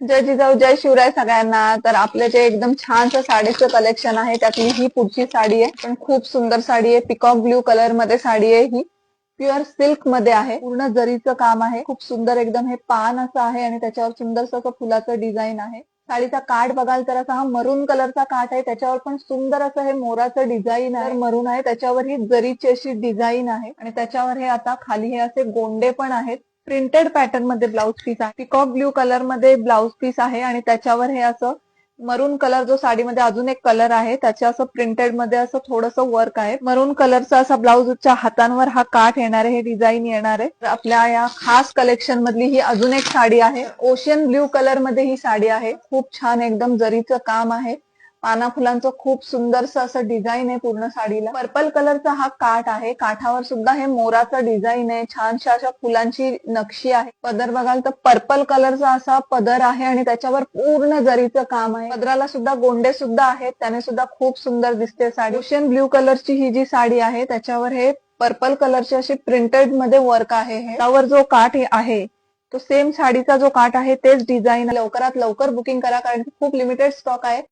जय जिजाऊ जय शिवराय सगळ्यांना। तर आपले जे एकदम छानसं साडीचं कलेक्शन आहे त्यातली ही पुढची साडी आहे, पण खूप सुंदर साडी आहे। पिकॉक ब्ल्यू कलर मध्ये साडी आहे ही, प्युअर सिल्क मध्ये आहे, पूर्ण जरीचं काम आहे, खूप सुंदर एकदम हे पान असं आहे आणि त्याच्यावर सुंदरसं असं फुलाचं डिझाईन आहे। साडीचा काठ बघाल तर असा हा मरून कलरचा काठ आहे, त्याच्यावर पण सुंदर असं हे मोराचं डिझाईन आहे, मरून आहे, त्याच्यावर ही जरीची अशी डिझाईन आहे आणि त्याच्यावर हे आता खाली हे असे गोंडे पण आहेत। प्रिंटेड पॅटर्न मध्ये ब्लाउज पीस आहे, पिकॉक ब्ल्यू कलर मध्ये ब्लाउज पीस आहे आणि त्याच्यावर हे असं मरून कलर जो साडीमध्ये अजून एक कलर आहे त्याच्या असं प्रिंटेड मध्ये असं थोडंसं वर्क आहे। मरून कलरचा असा ब्लाउजच्या हातांवर हा काठ येणार आहे, हे डिझाईन येणार आहे। तर आपल्या या खास कलेक्शन मधली ही अजून एक साडी आहे, ओशियन ब्ल्यू कलर मध्ये ही साडी आहे। खूप छान एकदम जरीचं काम आहे, पाना फुलांचं खूप सुंदरसं असं डिझाईन आहे पूर्ण साडीला। पर्पल कलरचा हा काठ आहे, काठावर सुद्धा हे मोराचं डिझाईन आहे, छानशा अशा फुलांची नक्षी आहे। पदर बघाल तर पर्पल कलरचा असा पदर आहे आणि त्याच्यावर पूर्ण जरीचं काम आहे, पदराला सुद्धा गोंडे सुद्धा आहेत, त्याने सुद्धा खूप सुंदर दिसते साडी। ओशियन ब्ल्यू कलरची ही जी साडी आहे त्याच्यावर हे पर्पल कलरची अशी प्रिंटेड मध्ये वर्क आहे। हे त्यावर जो काठ आहे तो सेम साडीचा जो काठ आहे तेच डिझाईन। लवकरात लवकर बुकिंग करा कारण की खूप लिमिटेड स्टॉक आहे।